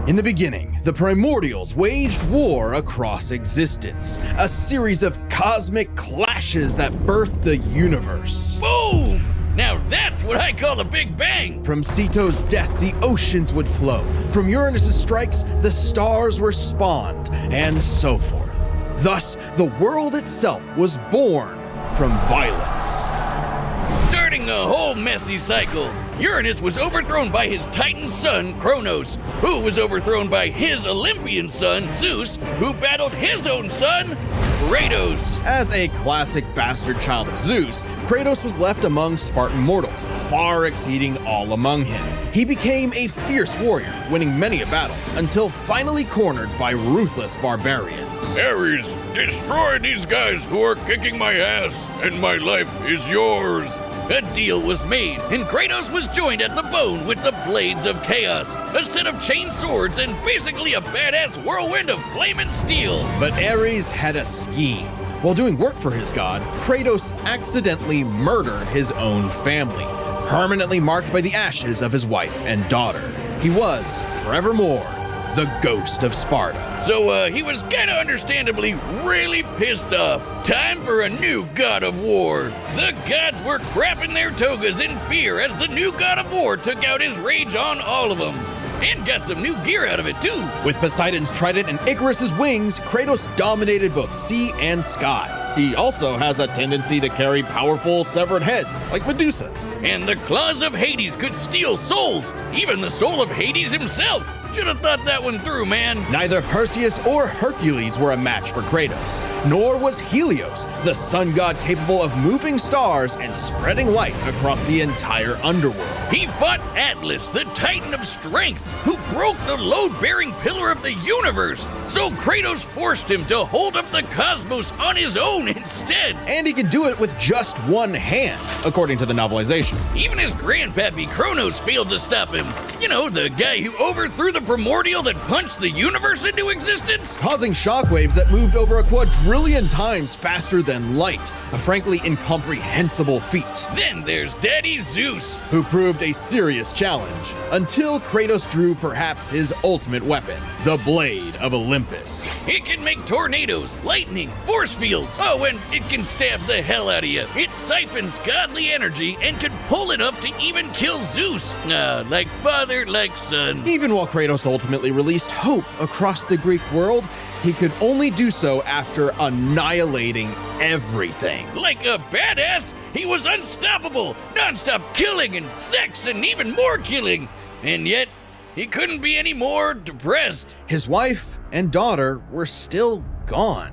In the beginning, the Primordials waged war across existence, a series of cosmic clashes that birthed the universe. Boom! Now that's what I call a big bang! From Ceto's death, the oceans would flow. From Uranus's strikes, the stars were spawned, and so forth. Thus, the world itself was born from violence. Starting the whole messy cycle, Uranus was overthrown by his Titan son, Kronos, who was overthrown by his Olympian son, Zeus, who battled his own son, Kratos. As a classic bastard child of Zeus, Kratos was left among Spartan mortals, far exceeding all among him. He became a fierce warrior, winning many a battle, until finally cornered by ruthless barbarians. Ares, destroy these guys who are kicking my ass, and my life is yours. A deal was made, and Kratos was joined at the bone with the Blades of Chaos, a set of chain swords and basically a badass whirlwind of flame and steel. But Ares had a scheme. While doing work for his god, Kratos accidentally murdered his own family, permanently marked by the ashes of his wife and daughter. He was, forevermore, the ghost of Sparta. So he was kinda understandably really pissed off. Time for a new god of war. The gods were crapping their togas in fear as the new god of war took out his rage on all of them. And got some new gear out of it too. With Poseidon's trident and Icarus's wings, Kratos dominated both sea and sky. He also has a tendency to carry powerful severed heads, like Medusa's. And the claws of Hades could steal souls, even the soul of Hades himself. Should have thought that one through, man. Neither Perseus or Hercules were a match for Kratos, nor was Helios, the sun god capable of moving stars and spreading light across the entire underworld. He fought Atlas, the Titan of Strength, who broke the load-bearing pillar of the universe. So Kratos forced him to hold up the cosmos on his own instead. And he could do it with just one hand, according to the novelization. Even his grandpappy Kronos failed to stop him. You know, the guy who overthrew the primordial that punched the universe into existence? Causing shockwaves that moved over a quadrillion times faster than light, a frankly incomprehensible feat. Then there's Daddy Zeus, who proved a serious challenge, until Kratos drew perhaps his ultimate weapon, the Blade of Olympus. It can make tornadoes, lightning, force fields. Oh, and it can stab the hell out of you. It siphons godly energy and can pull enough to even kill Zeus. Like father, like son. Even while Kratos ultimately released hope across the Greek world, he could only do so after annihilating everything. Like a badass, he was unstoppable, non-stop killing and sex and even more killing. And yet, he couldn't be any more depressed. His wife and daughter were still gone.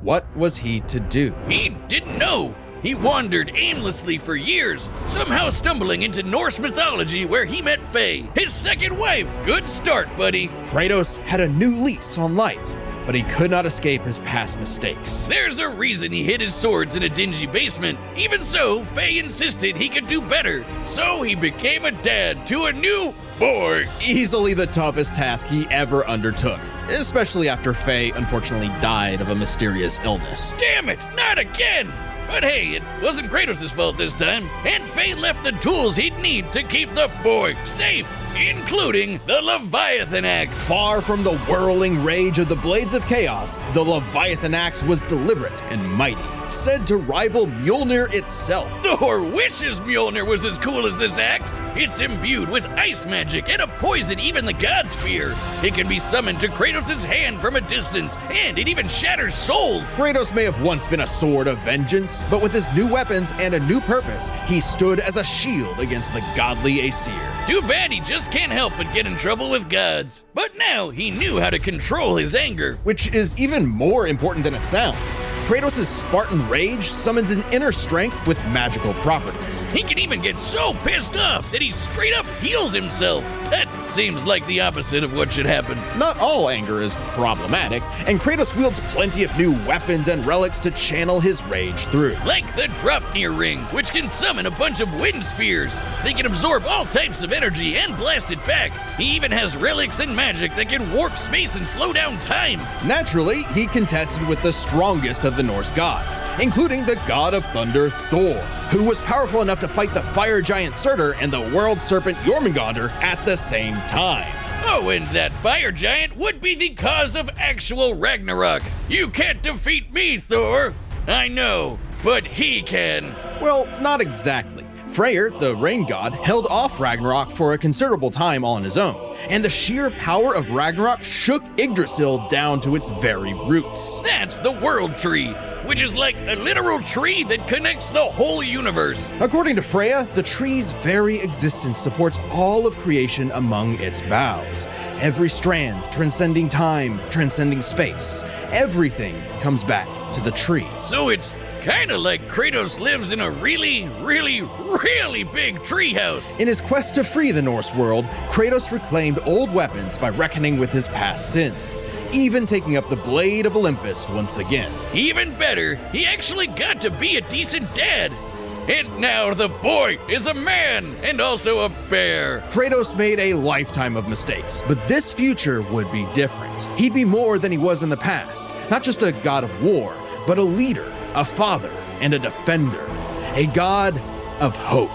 What was he to do? He didn't know. He wandered aimlessly for years, somehow stumbling into Norse mythology where he met Faye, his second wife. Good start, buddy. Kratos had a new lease on life, but he could not escape his past mistakes. There's a reason he hid his swords in a dingy basement. Even so, Faye insisted he could do better, so he became a dad to a new boy. Easily the toughest task he ever undertook, especially after Faye unfortunately died of a mysterious illness. Damn it, not again! But hey, it wasn't Kratos' fault this time, and Faye left the tools he'd need to keep the boy safe, including the Leviathan Axe. Far from the whirling rage of the Blades of Chaos, the Leviathan Axe was deliberate and mighty, said to rival Mjolnir itself. Thor wishes Mjolnir was as cool as this axe. It's imbued with ice magic and a poison even the gods fear. It can be summoned to Kratos' hand from a distance, and it even shatters souls. Kratos may have once been a sword of vengeance, but with his new weapons and a new purpose, he stood as a shield against the godly Asir. Too bad he just can't help but get in trouble with gods. But now he knew how to control his anger. Which is even more important than it sounds. Kratos' Spartan rage summons an inner strength with magical properties. He can even get so pissed off that he straight up heals himself. That seems like the opposite of what should happen. Not all anger is problematic, and Kratos wields plenty of new weapons and relics to channel his rage through. Like the Dropnir Ring, which can summon a bunch of wind spears. They can absorb all types of energy and blast it back. He even has relics and magic that can warp space and slow down time. Naturally, he contested with the strongest of the Norse gods, including the god of thunder Thor, who was powerful enough to fight the fire giant Surtur and the world serpent Jormungandr at the same time. Oh, and that fire giant would be the cause of actual Ragnarok. You can't defeat me, Thor. I know, but he can. Well, not exactly. Freyr, the rain god, held off Ragnarok for a considerable time on his own, and the sheer power of Ragnarok shook Yggdrasil down to its very roots. That's the World Tree, which is like a literal tree that connects the whole universe. According to Freya, the tree's very existence supports all of creation among its boughs. Every strand transcending time, transcending space. Everything comes back to the tree. So it's kinda like Kratos lives in a really, really, really big treehouse. In his quest to free the Norse world, Kratos reclaimed old weapons by reckoning with his past sins, even taking up the Blade of Olympus once again. Even better, he actually got to be a decent dad. And now the boy is a man and also a bear. Kratos made a lifetime of mistakes, but this future would be different. He'd be more than he was in the past, not just a god of war, but a leader, a father, and a defender, a god of hope.